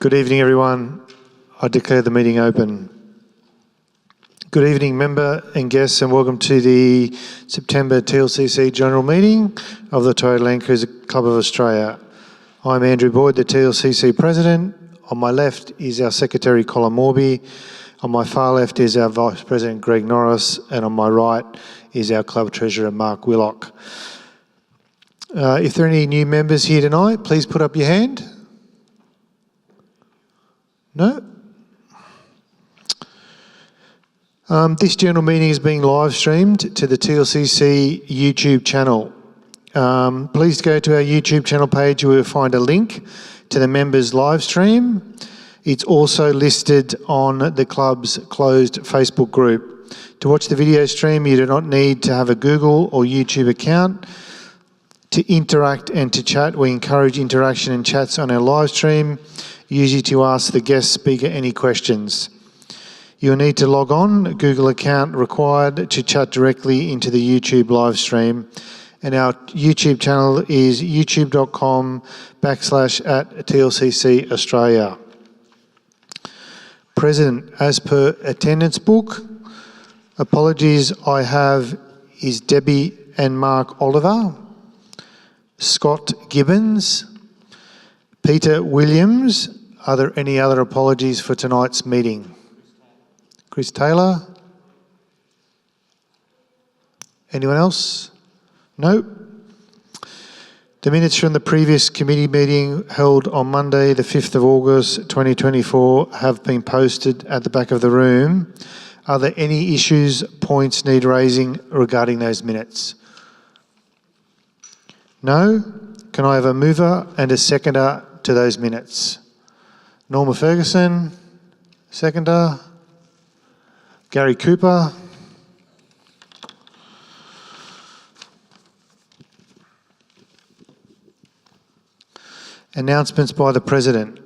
Good evening, everyone. I declare the meeting open. Good evening, member and guests, and welcome to the September TLCC General Meeting of the Toyota Land Cruiser Club of Australia. I'm Andrew Boyd, the TLCC President. On my left is our Secretary, Colin Morby. On my far left is our Vice President, Greg Norris, and on my right is our Club Treasurer, Mark Willock. If there are any new members here tonight, please put up your hand. No? This general meeting is being live streamed to the TLCC YouTube channel. Please go to our YouTube channel page where you'll find a link to the members' live stream. It's also listed on the club's closed Facebook group. To watch the video stream, you do not need to have a Google or YouTube account. To interact and to chat, we encourage interaction and chats on our live stream, usually to ask the guest speaker any questions. You'll need to log on, a Google account required to chat directly into the YouTube live stream. And our YouTube channel is youtube.com/@TLCC Australia. Present, as per attendance book, apologies I have is Debbie and Mark Oliver, Scott Gibbons, Peter Williams. Are there any other apologies for tonight's meeting? Chris Taylor? Anyone else? No? The minutes from the previous committee meeting held on Monday, the 5th of August 2024 have been posted at the back of the room. Are there any issues, points need raising regarding those minutes? No? Can I have a mover and a seconder to those minutes? Norma Ferguson, seconder. Gary Cooper. Announcements by the President.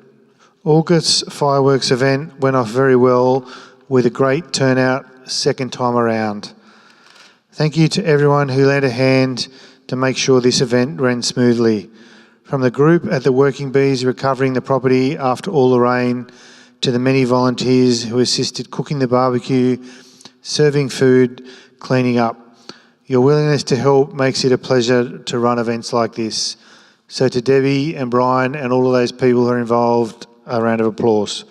August's fireworks event went off very well with a great turnout second time around. Thank you to everyone who lent a hand to make sure this event ran smoothly. From the group at the Working Bees recovering the property after all the rain, to the many volunteers who assisted cooking the barbecue, serving food, cleaning up. Your willingness to help makes it a pleasure to run events like this. So to Debbie and Brian and all of those people who are involved, a round of applause.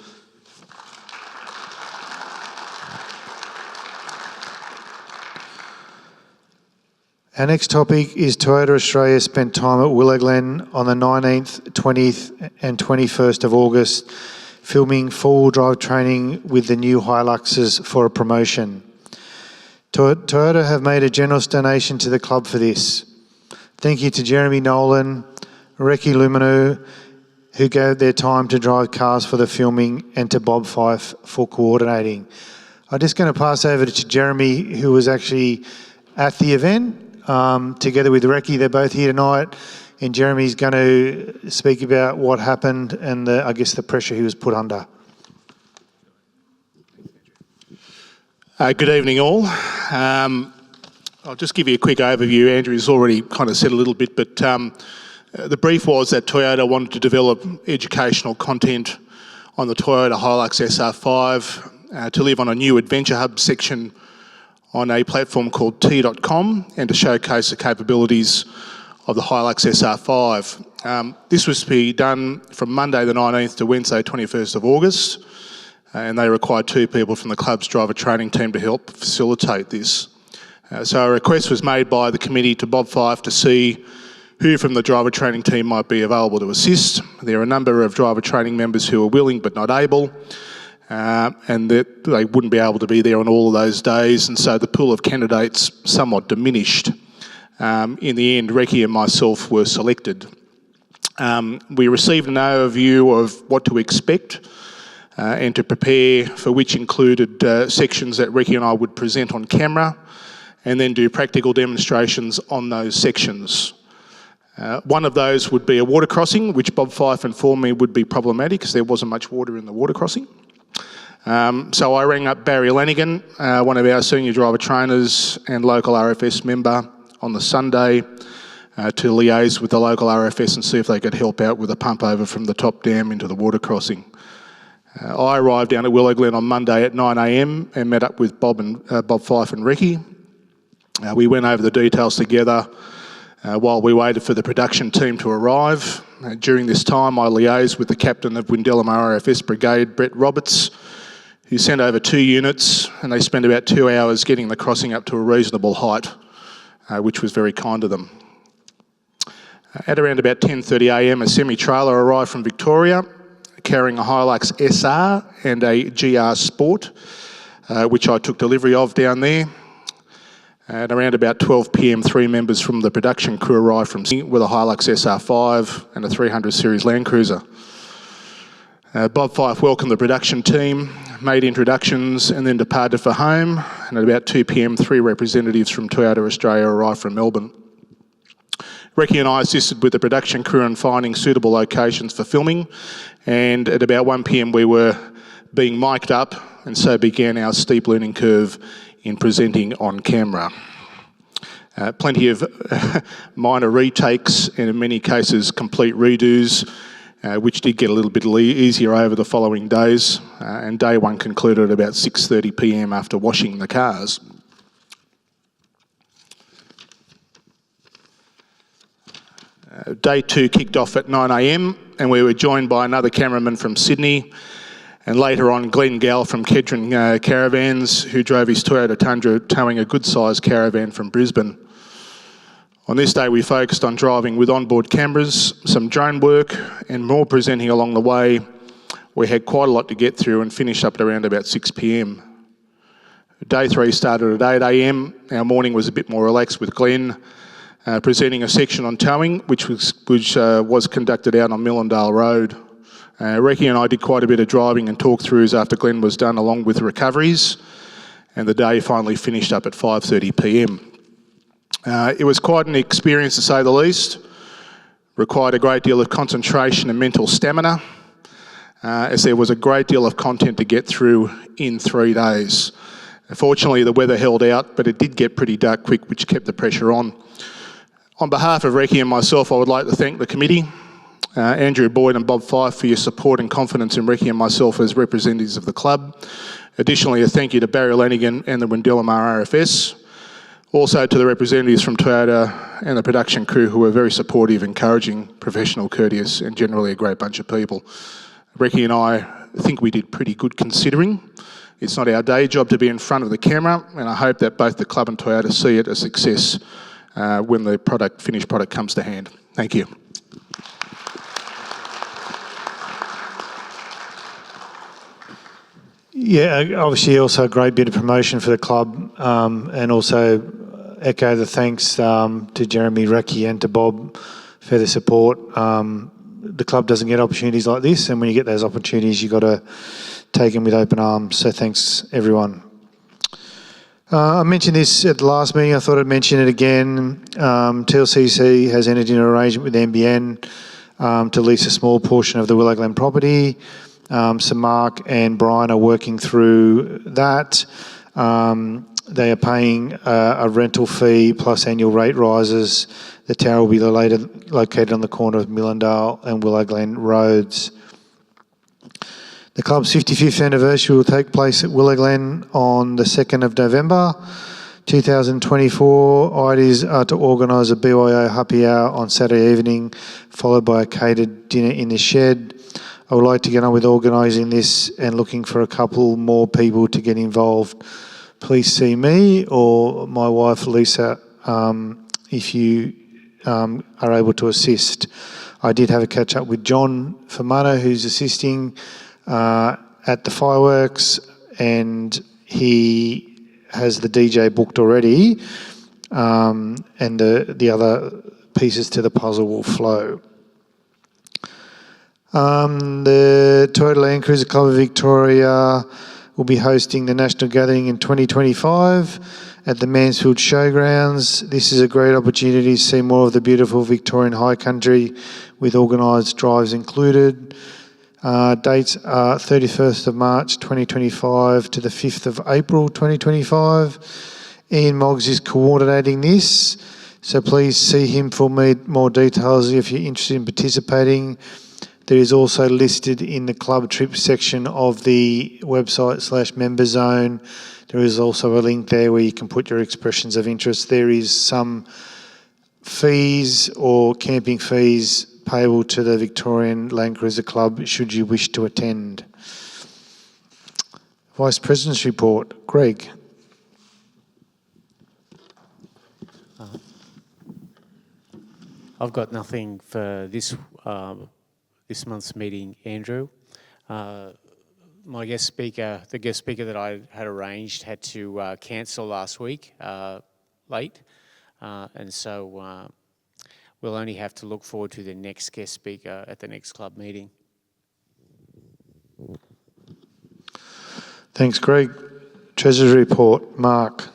Our next topic is Toyota Australia spent time at Willowglen on the 19th, 20th and 21st of August, filming four-wheel drive training with the new Hiluxes for a promotion. Toyota have made a generous donation to the club for this. Thank you to Jeremy Nolan, Recce Lumino, who gave their time to drive cars for the filming, and to Bob Fife for coordinating. I'm just going to pass over to Jeremy, who was actually at the event, together with Recce. They're both here tonight, and Jeremy's going to speak about what happened and I guess the pressure he was put under. Good evening all. I'll just give you a quick overview. Andrew's already kind of said a little bit, but the brief was that Toyota wanted to develop educational content on the Toyota Hilux SR5 to live on a new Adventure Hub section on a platform called T.com, and to showcase the capabilities of the Hilux SR5. This was to be done from Monday the 19th to Wednesday 21st of August, and they required two people from the club's driver training team to help facilitate this. So a request was made by the committee to Bob Fife to see who from the driver training team might be available to assist. There are a number of driver training members who are willing but not able, and that they wouldn't be able to be there on all of those days, and so the pool of candidates somewhat diminished. In the end, Recce and myself were selected. We received an overview of what to expect and to prepare for, which included sections that Recce and I would present on camera and then do practical demonstrations on those sections. One of those would be a water crossing, which Bob Fife informed me would be problematic because there wasn't much water in the water crossing. So I rang up Barry Lanigan, one of our senior driver trainers and local RFS member, on the Sunday to liaise with the local RFS and see if they could help out with a pump over from the top dam into the water crossing. I arrived down at Willowglen on Monday at 9 a.m. and met up with Bob Fife and Ricky. We went over the details together while we waited for the production team to arrive. During this time, I liaised with the captain of Windellum RFS Brigade, Brett Roberts, who sent over 2 units, and they spent about 2 hours getting the crossing up to a reasonable height, which was very kind of them. At around about 10:30 a.m, a semi-trailer arrived from Victoria, carrying a Hilux SR and a GR Sport, which I took delivery of down there. At around about 12 p.m, 3 members from the production crew arrived from Sydney with a Hilux SR5 and a 300 series Land Cruiser. Bob Fife welcomed the production team, made introductions and then departed for home. And at about 2 p.m, 3 representatives from Toyota Australia arrived from Melbourne. Ricky and I assisted with the production crew in finding suitable locations for filming, and at about 1 p.m, we were being mic'd up, and so began our steep learning curve in presenting on camera. Plenty of minor retakes and in many cases complete redos, which did get a little bit easier over the following days, and day 1 concluded at about 6:30 p.m. after washing the cars. Day 2 kicked off at 9 a.m, and we were joined by another cameraman from Sydney, and later on Glenn Gall from Kedron Caravans, who drove his Toyota Tundra towing a good-sized caravan from Brisbane. On this day we focused on driving with onboard cameras, some drone work and more presenting along the way. We had quite a lot to get through and finished up at around about 6 p.m. Day 3 started at 8 a.m. Our morning was a bit more relaxed with Glenn presenting a section on towing, which was conducted out on Millendale Road. Ricky and I did quite a bit of driving and talk-throughs after Glenn was done, along with recoveries, and the day finally finished up at 5:30 p.m. It was quite an experience, to say the least. Required a great deal of concentration and mental stamina, as there was a great deal of content to get through in 3 days. Fortunately, the weather held out, but it did get pretty dark quick, which kept the pressure on. On behalf of Ricky and myself, I would like to thank the committee, Andrew Boyd and Bob Fife, for your support and confidence in Ricky and myself as representatives of the club. Additionally, a thank you to Barry Lanigan and the Windellum RFS. Also to the representatives from Toyota and the production crew, who were very supportive, encouraging, professional, courteous, and generally a great bunch of people. Ricky and I think we did pretty good considering. It's not our day job to be in front of the camera, and I hope that both the club and Toyota see it a success when the finished product comes to hand. Thank you. Yeah, obviously also a great bit of promotion for the club, and also echo the thanks to Jeremy, Ricky and to Bob for the support. The club doesn't get opportunities like this, and when you get those opportunities, you've got to take them with open arms. So thanks, everyone. I mentioned this at the last meeting. I thought I'd mention it again. TLCC has entered into an arrangement with NBN to lease a small portion of the Willowglen property. So Mark and Brian are working through that. They are paying a rental fee plus annual rate rises. The tower will be located on the corner of Millendale and Willowglen Roads. The club's 55th anniversary will take place at Willowglen on the 2nd of November 2024. Ideas are to organise a BYO happy hour on Saturday evening, followed by a catered dinner in the shed. I would like to get on with organising this and looking for a couple more people to get involved. Please see me or my wife Lisa if you are able to assist. I did have a catch up with John Fermano, who's assisting at the fireworks, and he has the DJ booked already, and the other pieces to the puzzle will flow. The Toyota Land Cruiser Club of Victoria will be hosting the National Gathering in 2025 at the Mansfield Showgrounds. This is a great opportunity to see more of the beautiful Victorian high country, with organised drives included. Dates are 31st of March 2025 to the 5th of April 2025. Ian Moggs is coordinating this. So please see him for more details if you're interested in participating. There is also listed in the club trip section of the website /member zone. There is also a link there where you can put your expressions of interest. There is some fees or camping fees payable to the Victorian Land Cruiser Club should you wish to attend. Vice President's report. Greg. I've got nothing for this month's meeting, Andrew. The guest speaker that I had arranged had to cancel last week late, and so we'll only have to look forward to the next guest speaker at the next club meeting. Thanks, Greg. Treasurer's report. Mark.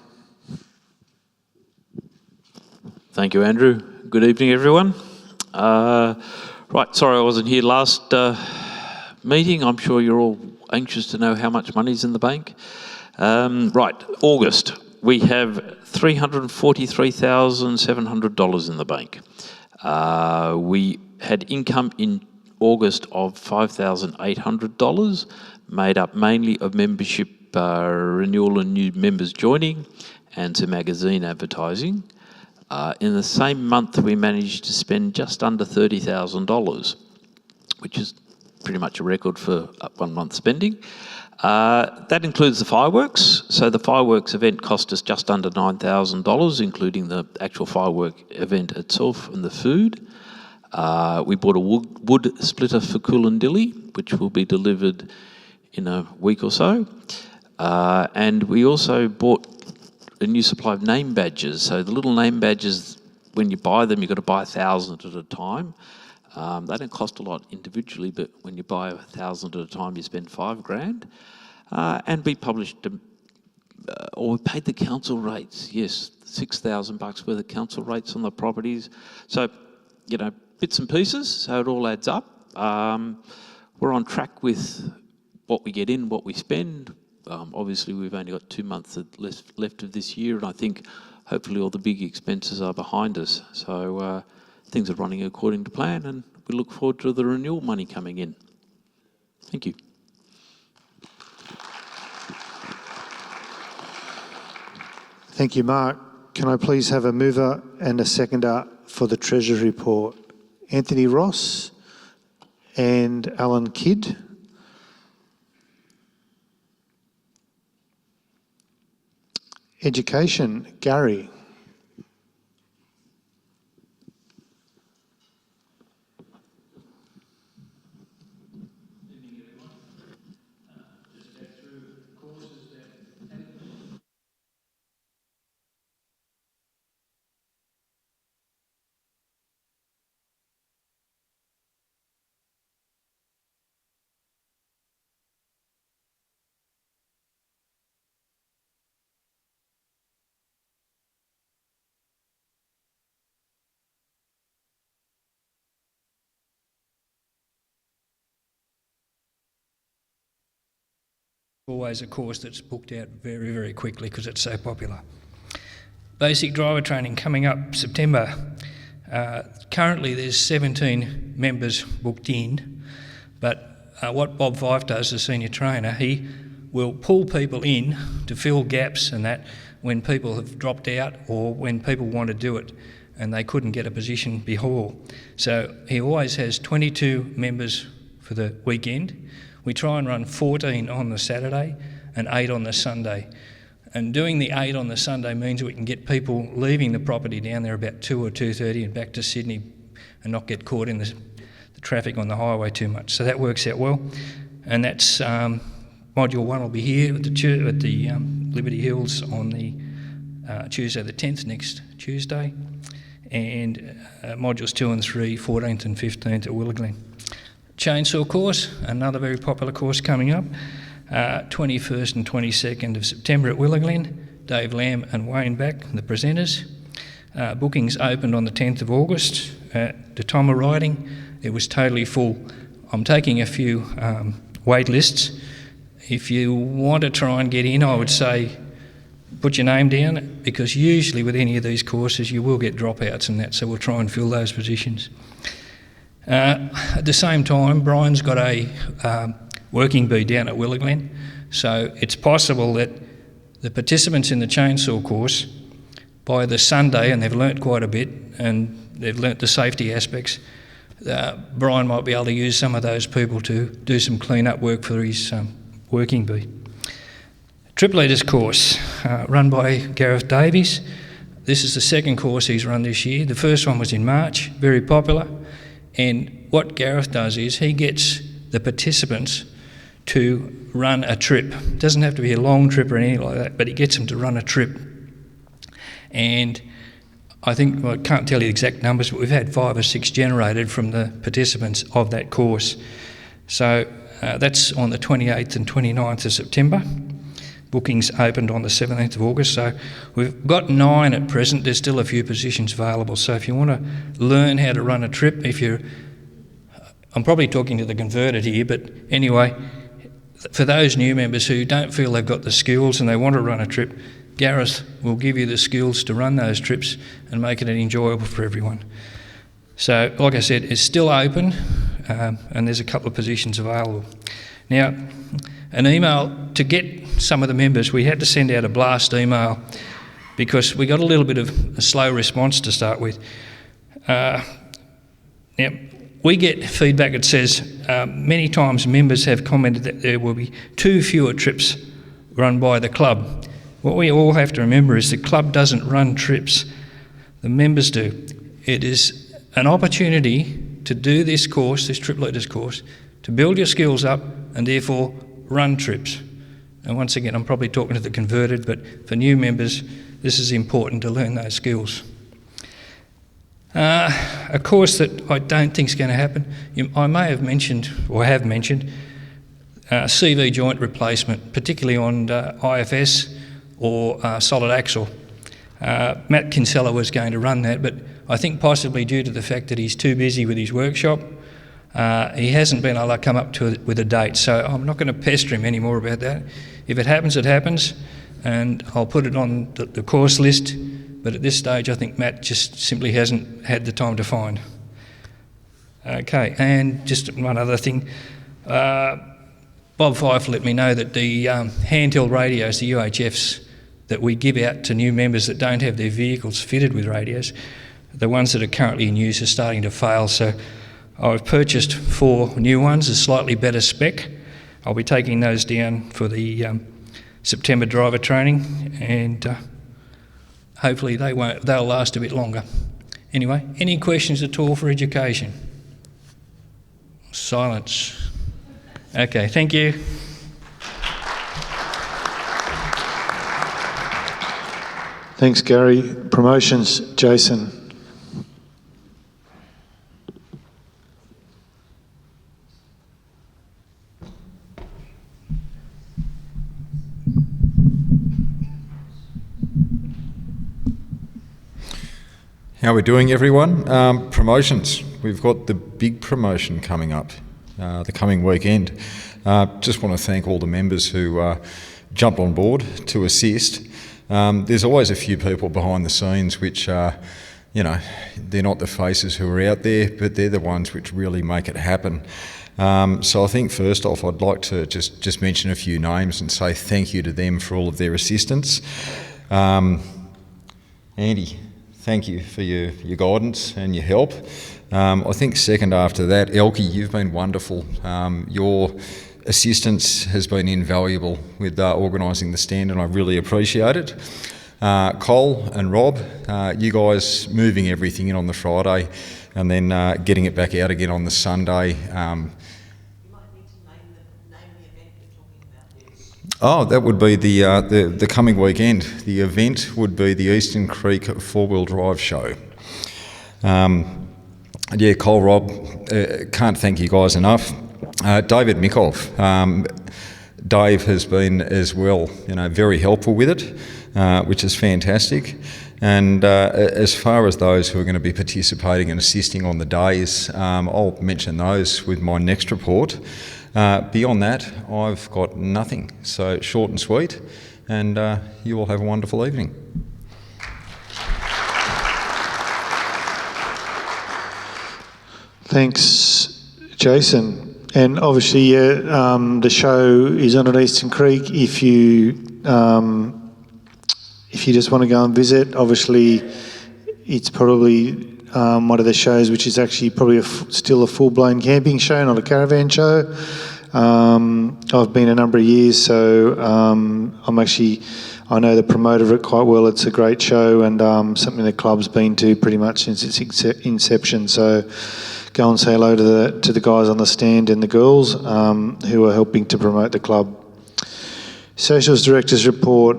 Thank you, Andrew. Good evening, everyone. Right, sorry I wasn't here last meeting. I'm sure you're all anxious to know how much money's in the bank. Right, August. We have $343,700 in the bank. We had income in August of $5,800, made up mainly of membership renewal and new members joining and some magazine advertising. In the same month, we managed to spend just under $30,000, which is pretty much a record for 1 month spending. That includes the fireworks. So the fireworks event cost us just under $9,000, including the actual firework event itself and the food. We bought a wood splitter for Coolandilly, which will be delivered in a week or so. And we also bought a new supply of name badges. So the little name badges, when you buy them, you've got to buy 1,000 at a time. They don't cost a lot individually, but when you buy 1,000 at a time, you spend $5,000. And we published, or we paid the council rates. Yes, $6,000 worth of council rates on the properties. So, bits and pieces. So it all adds up. We're on track with what we get in, what we spend. Obviously, we've only got 2 months left of this year, and I think hopefully all the big expenses are behind us. So things are running according to plan, and we look forward to the renewal money coming in. Thank you. Thank you, Mark. Can I please have a mover and a seconder for the Treasurer's report? Anthony Ross and Alan Kidd. Education, Gary. Always a course that's booked out very, very quickly because it's so popular. Basic driver training coming up September. Currently there's 17 members booked in, but what Bob Fife does, the senior trainer, he will pull people in to fill gaps and that when people have dropped out or when people want to do it and they couldn't get a position before. So he always has 22 members for the weekend. We try and run 14 on the Saturday and 8 on the Sunday. And doing the 8 on the Sunday means we can get people leaving the property down there about 2 or 2:30 and back to Sydney and not get caught in the traffic on the highway too much. So that works out well. And that's Module 1 will be here at the Liberty Hills on the Tuesday the 10th, next Tuesday. And Modules 2 and 3, 14th and 15th at Willowglen. Chainsaw course, another very popular course coming up, 21st and 22nd of September at Willowglen. Dave Lamb and Wayne Back, the presenters. Bookings opened on the 10th of August. At the time of writing, it was totally full. I'm taking a few wait lists. If you want to try and get in, I would say put your name down, because usually with any of these courses you will get dropouts and that, so we'll try and fill those positions. At the same time, Brian's got a working bee down at Willowglen, so it's possible that the participants in the chainsaw course, by the Sunday, and they've learnt quite a bit and they've learnt the safety aspects, Brian might be able to use some of those people to do some clean-up work for his working bee. Trip Leaders course, run by Gareth Davies. This is the second course he's run this year. The first one was in March, very popular. And what Gareth does is he gets the participants to run a trip. It doesn't have to be a long trip or anything like that, but he gets them to run a trip. And I think, well, I can't tell you the exact numbers, but we've had 5 or 6 generated from the participants of that course. So that's on the 28th and 29th of September. Bookings opened on the 17th of August, so we've got 9 at present. There's still a few positions available, so if you want to learn how to run a trip, I'm probably talking to the converted here, but anyway, for those new members who don't feel they've got the skills and they want to run a trip, Gareth will give you the skills to run those trips and make it enjoyable for everyone. So, like I said, it's still open, and there's a couple of positions available. Now, an email, to get some of the members, we had to send out a blast email because we got a little bit of a slow response to start with. Now, we get feedback that says many times members have commented that there will be too fewer trips run by the club. What we all have to remember is the club doesn't run trips, the members do. It is an opportunity to do this course, this Trip Leaders course, to build your skills up and therefore run trips. And once again, I'm probably talking to the converted, but for new members, this is important to learn those skills. A course that I don't think is going to happen, I may have mentioned, or have mentioned, CV joint replacement, particularly on IFS or solid axle. Matt Kinsella was going to run that, but I think possibly due to the fact that he's too busy with his workshop, he hasn't been able to come up with a date, so I'm not going to pester him anymore about that. If it happens, it happens, and I'll put it on the course list, but at this stage I think Matt just simply hasn't had the time to find. Okay, and just one other thing. Bob Fife let me know that the handheld radios, the UHFs, that we give out to new members that don't have their vehicles fitted with radios, the ones that are currently in use are starting to fail, so I've purchased 4 new ones, a slightly better spec. I'll be taking those down for the September driver training, and hopefully they'll last a bit longer. Anyway, any questions at all for education? Silence. Okay, thank you. Thanks, Gary. Promotions, Jason. How are we doing, everyone? Promotions. We've got the big promotion coming up the coming weekend. Just want to thank all the members who jumped on board to assist. There's always a few people behind the scenes which are, they're not the faces who are out there, but they're the ones which really make it happen. So I think first off, I'd like to just mention a few names and say thank you to them for all of their assistance. Andy, thank you for your guidance and your help. I think second after that, Elkie, you've been wonderful. Your assistance has been invaluable with organising the stand, and I really appreciate it. Cole and Rob, you guys moving everything in on the Friday and then getting it back out again on the Sunday. Oh, that would be the coming weekend. The event would be the Eastern Creek 4-wheel drive show. Yeah, Cole, Rob, can't thank you guys enough. David Mikoff, Dave has been as well, very helpful with it, which is fantastic. And as far as those who are going to be participating and assisting on the days, I'll mention those with my next report. Beyond that, I've got nothing. So short and sweet. and you all have a wonderful evening. Thanks, Jason. And obviously, the show is on at Eastern Creek. If you just want to go and visit, obviously, it's probably one of the shows which is actually probably still a full-blown camping show, not a caravan show. I've been a number of years, so I know the promoter of it quite well. It's a great show and something the club's been to pretty much since its inception. So go and say hello to the guys on the stand and the girls who are helping to promote the club. Socials Director's report.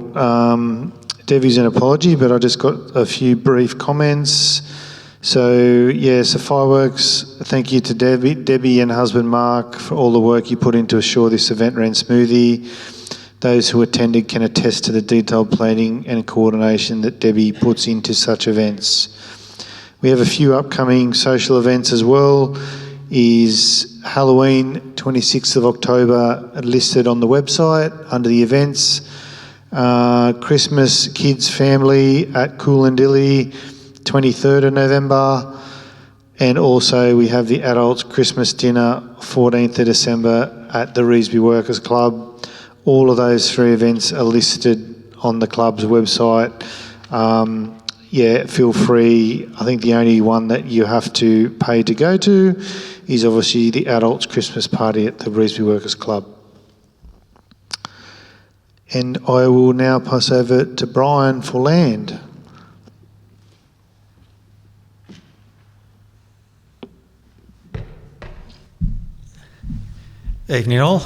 Debbie's an apology, but I just got a few brief comments. So fireworks, thank you to Debbie and husband Mark for all the work you put in to assure this event ran smoothly. Those who attended can attest to the detailed planning and coordination that Debbie puts into such events. We have a few upcoming social events as well. Is Halloween, 26th of October, listed on the website under the events. Christmas Kids Family at Coolandilly, 23rd of November. And also we have the Adults Christmas Dinner, 14th of December at the Revesby Workers Club. All of those three events are listed on the club's website. Feel free. I think the only one that you have to pay to go to is obviously the Adults Christmas Party at the Revesby Workers Club. And I will now pass over to Brian for land. Evening all.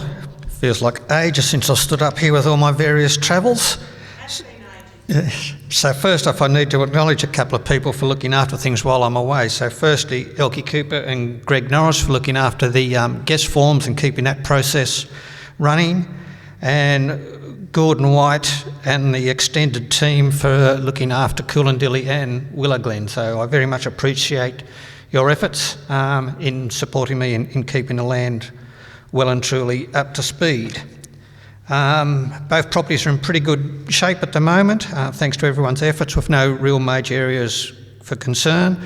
Feels like ages since I stood up here with all my various travels. So first off, I need to acknowledge a couple of people for looking after things while I'm away. So firstly, Elkie Cooper and Greg Norris for looking after the guest forms and keeping that process running. And Gordon White and the extended team for looking after Coolandilly and Willowglen. So I very much appreciate your efforts in supporting me in keeping the land well and truly up to speed. Both properties are in pretty good shape at the moment, thanks to everyone's efforts, with no real major areas for concern.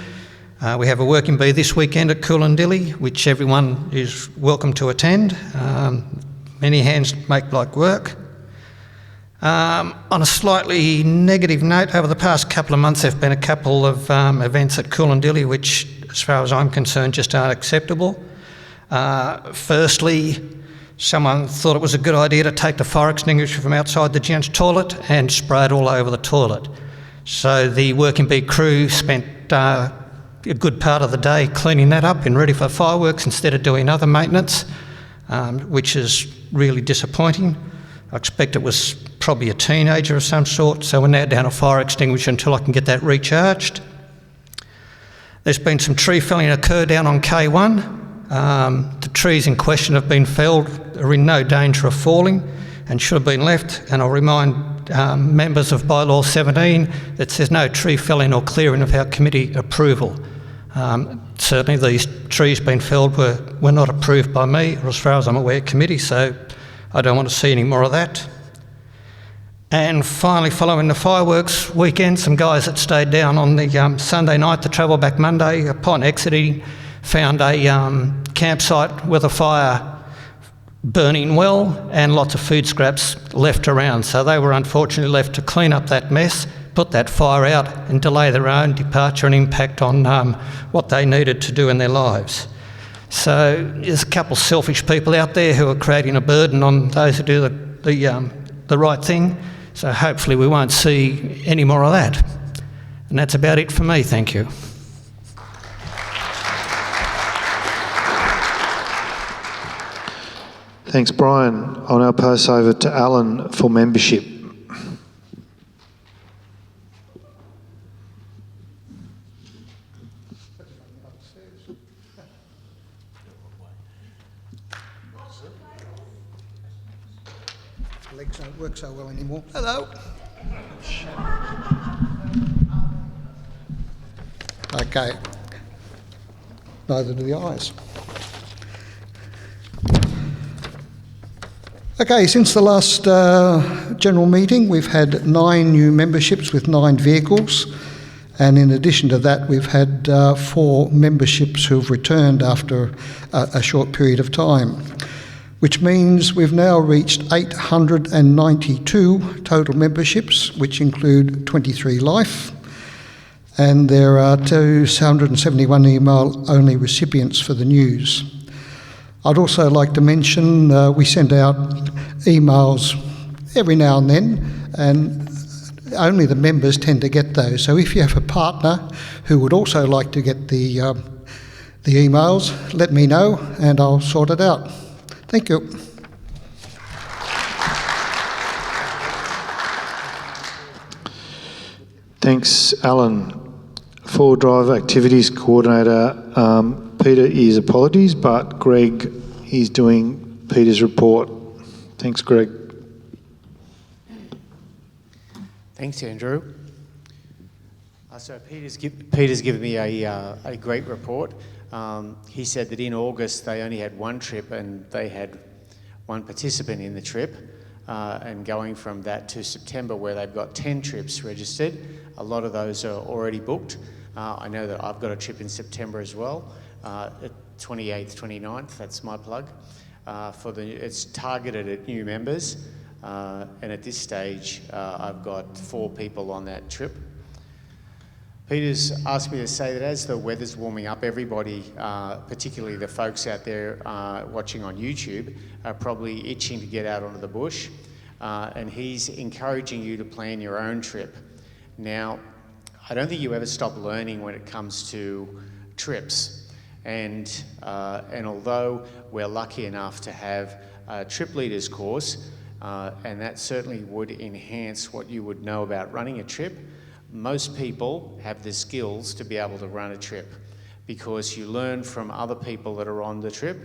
We have a working bee this weekend at Coolandilly, which everyone is welcome to attend. Many hands make light work. On a slightly negative note, over the past couple of months there have been a couple of events at Coolandilly which, as far as I'm concerned, just aren't acceptable. Firstly, someone thought it was a good idea to take the fire extinguisher from outside the gents' toilet and spray it all over the toilet. So the working bee crew spent a good part of the day cleaning that up and ready for fireworks instead of doing other maintenance, which is really disappointing. I expect it was probably a teenager of some sort, so we're now down a fire extinguisher until I can get that recharged. There's been some tree felling occur down on K1. The trees in question have been felled, are in no danger of falling and should have been left, and I'll remind members of Bylaw 17 that there's no tree felling or clearing without committee approval. Certainly these trees being felled were not approved by me, or as far as I'm aware, committee, so I don't want to see any more of that. And finally, following the fireworks weekend, some guys that stayed down on the Sunday night to travel back Monday, upon exiting, found a campsite with a fire burning well and lots of food scraps left around. So they were unfortunately left to clean up that mess, put that fire out and delay their own departure and impact on what they needed to do in their lives. So there's a couple of selfish people out there who are creating a burden on those who do the right thing. So hopefully we won't see any more of that. And that's about it for me, thank you. Thanks, Brian. I'll now pass over to Alan for membership. Legs don't work so well anymore. Hello. Okay. Neither do the eyes. Okay, since the last general meeting, we've had 9 new memberships with 9 vehicles. And in addition to that, we've had 4 memberships who've returned after a short period of time, which means we've now reached 892 total memberships, which include 23 life. And there are 271 email-only recipients for the news. I'd also like to mention we send out emails every now and then, and only the members tend to get those. So if you have a partner who would also like to get the emails, let me know and I'll sort it out. Thank you. Thanks, Alan. Forward Drive Activities Coordinator, Peter is apologies, but Greg is doing Peter's report. Thanks, Greg. Thanks, Andrew. So Peter's given me a great report. He said that in August they only had 1 trip and they had 1 participant in the trip. And going from that to September, where they've got 10 trips registered, a lot of those are already booked. I know that I've got a trip in September as well, 28th, 29th, that's my plug. It's targeted at new members. And at this stage, I've got 4 people on that trip. Peter's asked me to say that as the weather's warming up, everybody, particularly the folks out there watching on YouTube, are probably itching to get out onto the bush. And he's encouraging you to plan your own trip. Now, I don't think you ever stop learning when it comes to trips. And although we're lucky enough to have a trip leaders course, and that certainly would enhance what you would know about running a trip, most people have the skills to be able to run a trip because you learn from other people that are on the trip,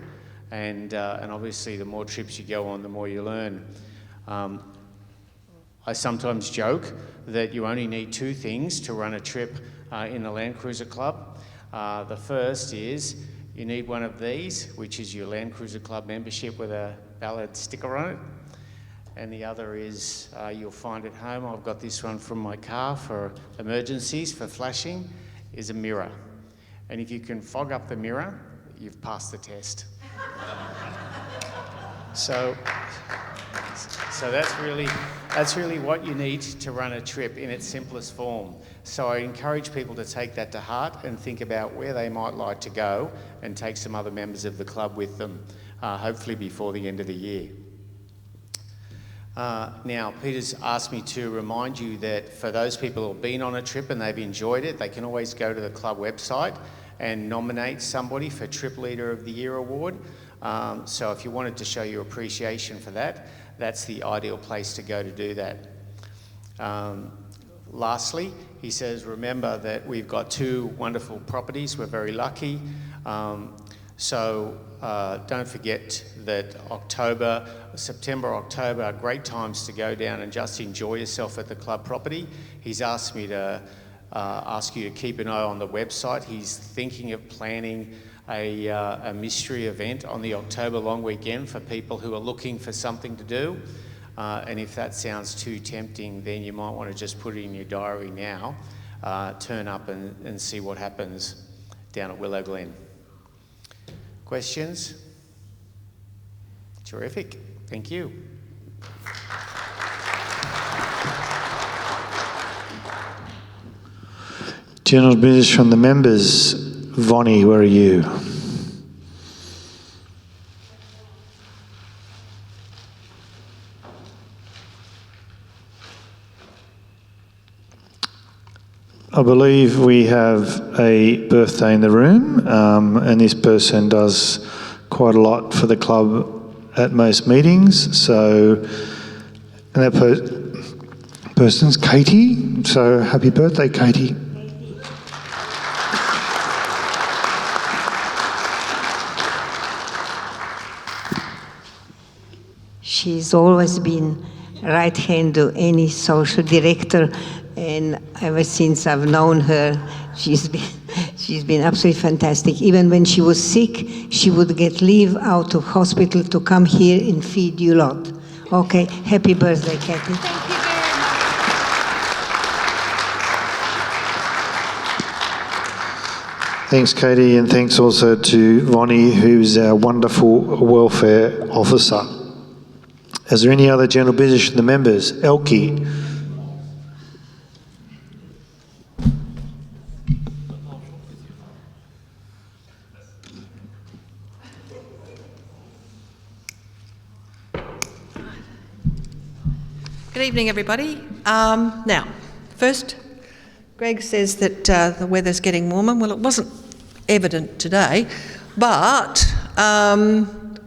and obviously the more trips you go on, the more you learn. I sometimes joke that you only need 2 things to run a trip in the Land Cruiser Club. The first is you need one of these, which is your Land Cruiser Club membership with a Ballard sticker on it. And the other is, you'll find at home, I've got this one from my car for emergencies, for flashing, is a mirror. And if you can fog up the mirror, you've passed the test. So that's really what you need to run a trip in its simplest form. So I encourage people to take that to heart and think about where they might like to go and take some other members of the club with them, hopefully before the end of the year. Now, Peter's asked me to remind you that for those people who have been on a trip and they've enjoyed it, they can always go to the club website and nominate somebody for Trip Leader of the Year award. So if you wanted to show your appreciation for that, that's the ideal place to go to do that. Lastly, he says, remember that we've got 2 wonderful properties. We're very lucky. So don't forget that September, October are great times to go down and just enjoy yourself at the club property. He's asked me to ask you to keep an eye on the website. He's thinking of planning a mystery event on the October long weekend for people who are looking for something to do. And if that sounds too tempting, then you might want to just put it in your diary now. Turn up and see what happens down at Willowglen. Questions? Terrific. Thank you. General business from the members. Vonnie, where are you? I believe we have a birthday in the room, and this person does quite a lot for the club at most meetings. So, and that person's Katie. So happy birthday, Katie. She's always been right hand to any social director, and ever since I've known her, she's been absolutely fantastic. Even when she was sick, she would get leave out of hospital to come here and feed you lot. Okay, happy birthday, Kathy. Thank you very much. Thanks, Katie, and thanks also to Ronnie, who's our wonderful welfare officer. Is there any other general business from the members? Elkie. Good evening, everybody. Now, first, Greg says that the weather's getting warmer. Well, it wasn't evident today, but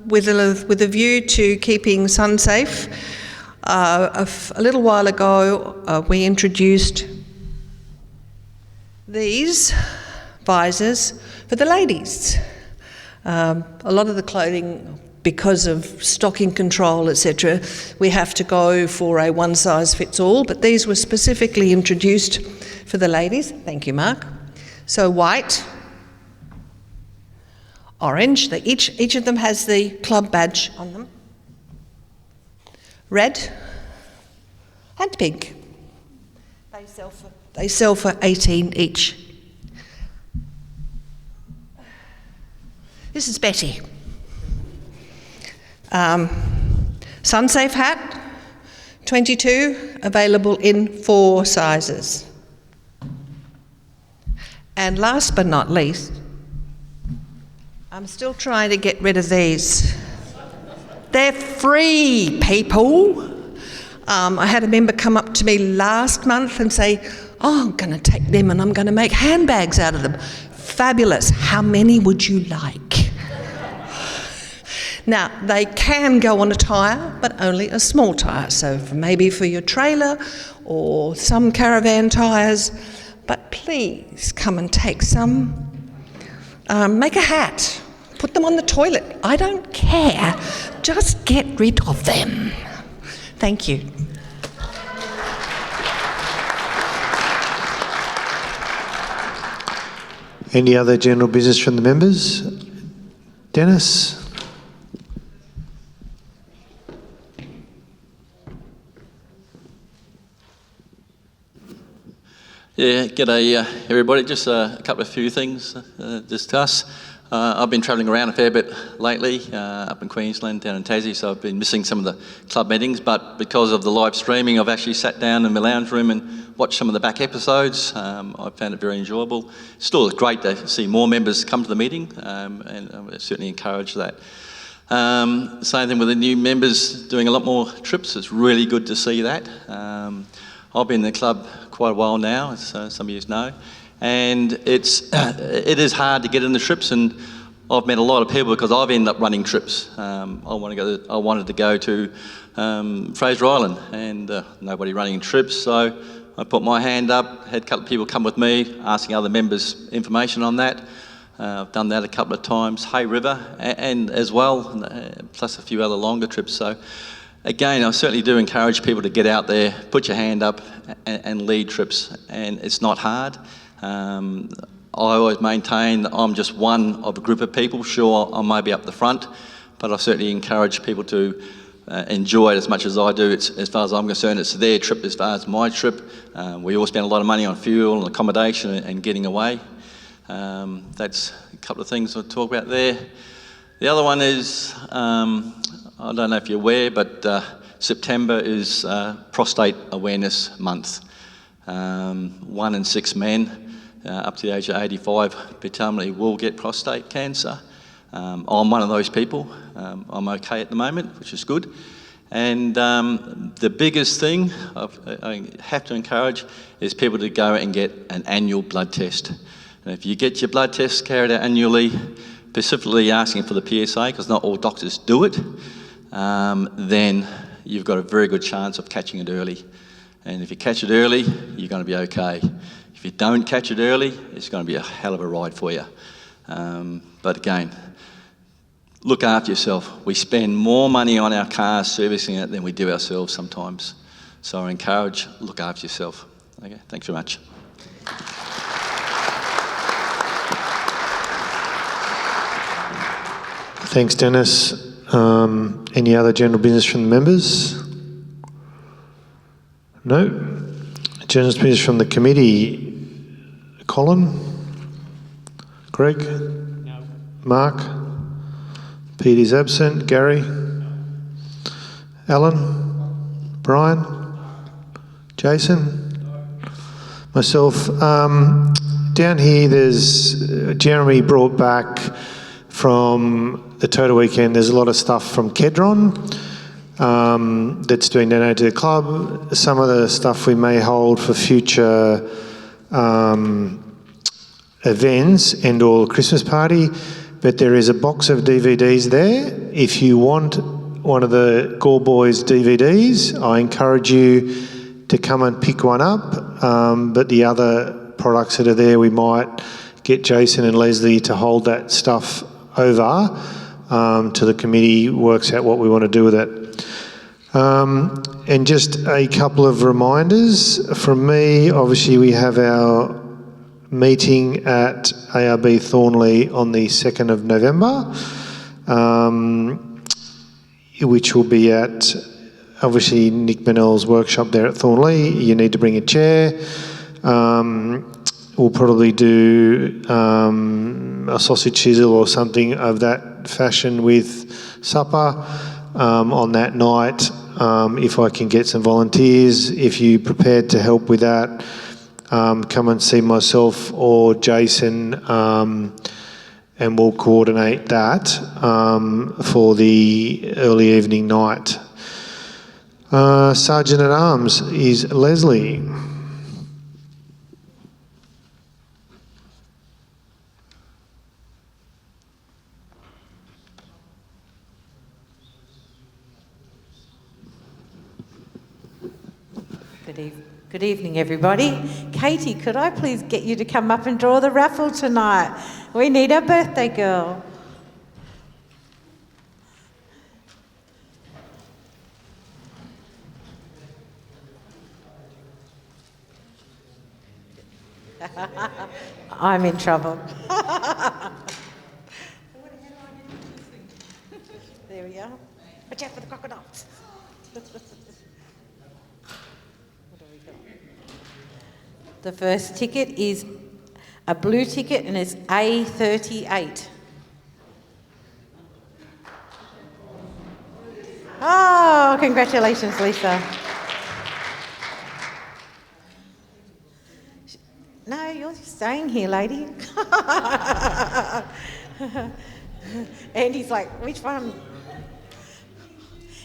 with a view to keeping sun safe, a little while ago we introduced these visors for the ladies. A lot of the clothing, because of stocking control, etc., we have to go for a one-size-fits-all, but these were specifically introduced for the ladies. Thank you, Mark. So white, orange, each of them has the club badge on them, red and pink. They sell for 18 each. This is Betty. Sunsafe hat, 22, available in 4 sizes. And last but not least, I'm still trying to get rid of these. They're free, people. I had a member come up to me last month and say, oh, I'm going to take them and I'm going to make handbags out of them. Fabulous. How many would you like? Now, they can go on a tyre, but only a small tyre, so maybe for your trailer or some caravan tyres. But please come and take some. Make a hat. Put them on the toilet. I don't care. Just get rid of them. Thank you. Any other general business from the members? Dennis? Yeah, g'day everybody. Just a couple of few things to discuss. I've been travelling around a fair bit lately, up in Queensland, down in Tassie, so I've been missing some of the club meetings, but because of the live streaming, I've actually sat down in my lounge room and watched some of the back episodes. I found it very enjoyable. Still, it's great to see more members come to the meeting, and I would certainly encourage that. Same thing with the new members doing a lot more trips. It's really good to see that. I've been in the club quite a while now, as some of you know, and it is hard to get in the trips, and I've met a lot of people because I've ended up running trips. I wanted to go to Fraser Island, and nobody running trips, so I put my hand up, had a couple of people come with me, asking other members information on that. I've done that a couple of times, Hay River, and as well, plus a few other longer trips. So again, I certainly do encourage people to get out there, put your hand up and lead trips, and it's not hard. I always maintain that I'm just one of a group of people. Sure, I may be up the front, but I certainly encourage people to enjoy it as much as I do. It's, as far as I'm concerned, it's their trip as far as my trip. We all spend a lot of money on fuel and accommodation and getting away. That's a couple of things I'll talk about there. The other one is, I don't know if you're aware, but September is Prostate Awareness Month. 1 in 6 men up to the age of 85 pretermitally will get prostate cancer. I'm one of those people. I'm okay at the moment, which is good. And the biggest thing I have to encourage is people to go and get an annual blood test. And if you get your blood tests carried out annually, specifically asking for the PSA, because not all doctors do it, then you've got a very good chance of catching it early. And if you catch it early, you're going to be okay. If you don't catch it early, it's going to be a hell of a ride for you. But again, look after yourself. We spend more money on our cars servicing it than we do ourselves sometimes. So I encourage, look after yourself. Okay, thanks very much. Thanks, Dennis. Any other general business from the members? No. General business from the committee. Colin? Greg? No. Mark? Peter's absent. Gary? No. Alan? Brian? Jason? No. Myself. Down here, there's Jeremy brought back from the Total Weekend. There's a lot of stuff from Kedron that's being donated to the club. Some of the stuff we may hold for future events and or Christmas party, but there is a box of DVDs there. If you want one of the Gore Boys DVDs, I encourage you to come and pick one up, but the other products that are there, we might get Jason and Leslie to hold that stuff over till the committee works out what we want to do with it. And just a couple of reminders from me. Obviously, we have our meeting at ARB Thornley on the 2nd of November, which will be at, obviously, Nick Bennell's workshop there at Thornley. You need to bring a chair. We'll probably do a sausage chisel or something of that fashion with supper on that night. If I can get some volunteers, if you're prepared to help with that, come and see myself or Jason, and we'll coordinate that for the early evening night. Sergeant at Arms is Leslie. Good evening, everybody. Katie, could I please get you to come up and draw the raffle tonight? We need a birthday girl. I'm in trouble. There we are. Watch out for the crocodiles. The first ticket is a blue ticket and it's A38. Oh, congratulations, Lisa. No, you're staying here, lady. And he's like, which one?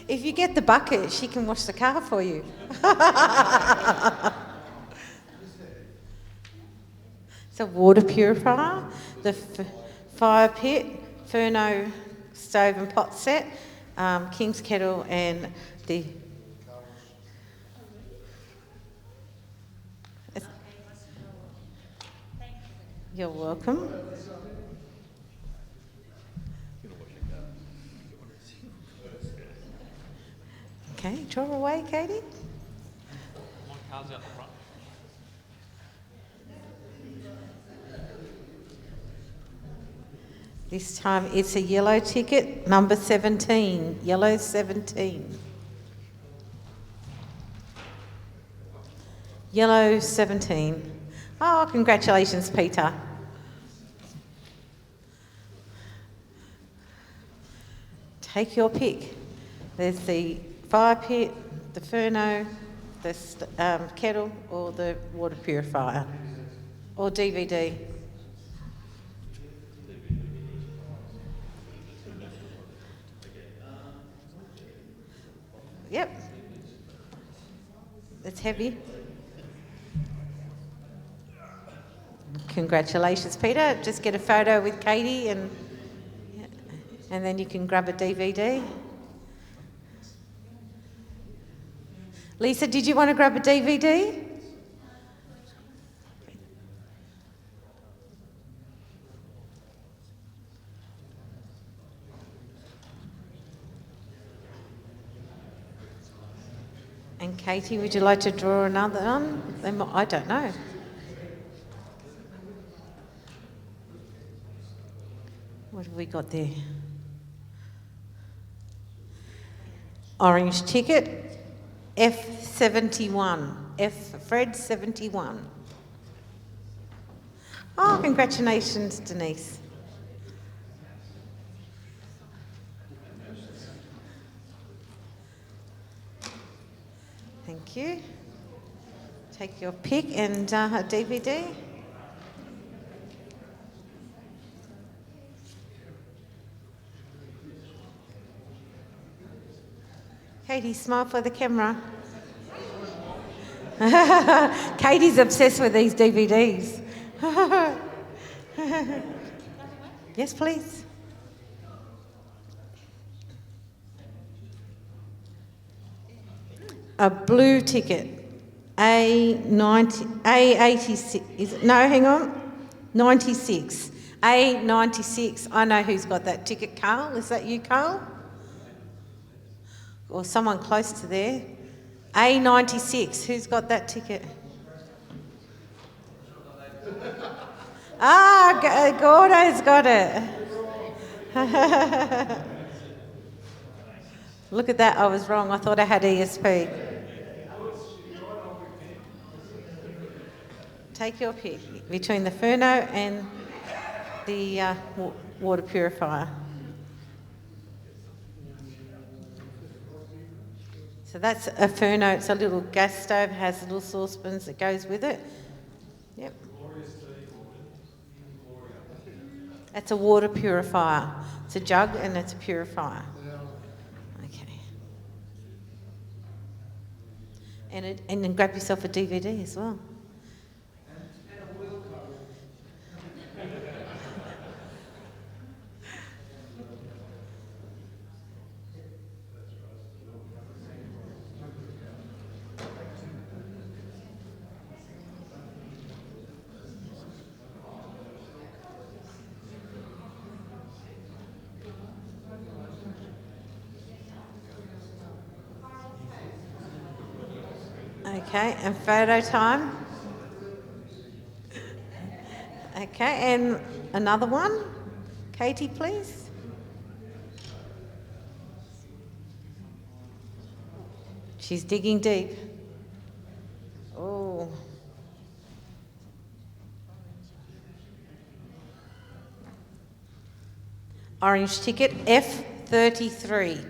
If you get the bucket, she can wash the car for you. It's a water purifier, the fire pit, Furno stove and pot set, King's kettle, and the... You're welcome. Okay, draw away, Katie. This time it's a yellow ticket, number 17, yellow 17. Yellow 17. Oh, congratulations, Peter. Take your pick. There's the fire pit, the Furno, the kettle, or the water purifier, or DVD. Yep. It's heavy. Congratulations, Peter. Just get a photo with Katie and then you can grab a DVD. Lisa, did you want to grab a DVD? And Katie, would you like to draw another one? I don't know. What have we got there? Orange ticket, F71. Fred 71. Oh, congratulations, Denise. Thank you. Take your pick and a DVD. Katie, smile for the camera. Katie's obsessed with these DVDs. Yes, please. A blue ticket. A86. Is it? No, hang on. 96. A96. I know who's got that ticket. Carl, is that you, Carl? Or someone close to there. A96. Who's got that ticket? Gordo's got it. Look at that, I was wrong. I thought I had ESP. Take your pick between the Furno and the water purifier. So that's a Furno. It's a little gas stove, has little saucepans that goes with it. Yep. That's a water purifier. It's a jug and it's a purifier. Okay. And then grab yourself a DVD as well. Okay, and photo time. Okay, and another one. Katie, please. She's digging deep. Oh. Orange ticket, F33.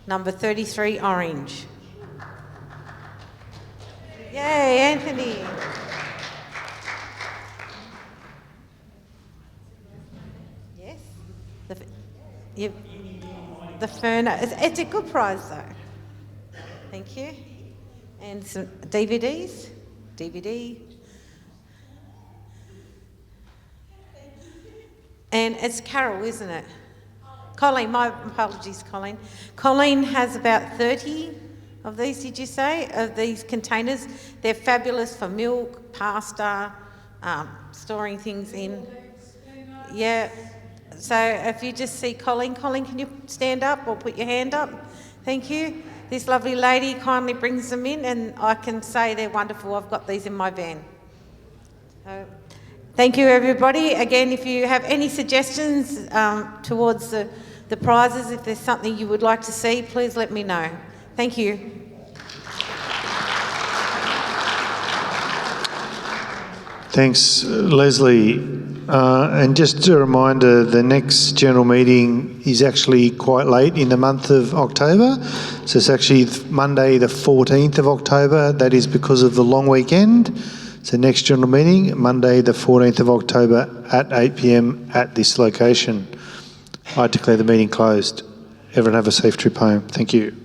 Number 33, orange. Yay, Anthony. Yes? The Furno. It's a good prize though. Thank you. And some DVDs. DVD. And it's Carol, isn't it? Colleen, my apologies, Colleen. Colleen has about 30 of these, did you say, of these containers? They're fabulous for milk, pasta, storing things in. Yeah. So if you just see Colleen, can you stand up or put your hand up? Thank you. This lovely lady kindly brings them in and I can say they're wonderful. I've got these in my van. So, thank you, everybody. Again, if you have any suggestions towards the prizes, if there's something you would like to see, please let me know. Thank you. Thanks, Leslie. And just a reminder, the next general meeting is actually quite late in the month of October. So it's actually Monday the 14th of October. That is because of the long weekend. So next general meeting, Monday the 14th of October at 8 p.m. at this location. I declare the meeting closed. Everyone have a safe trip home. Thank you.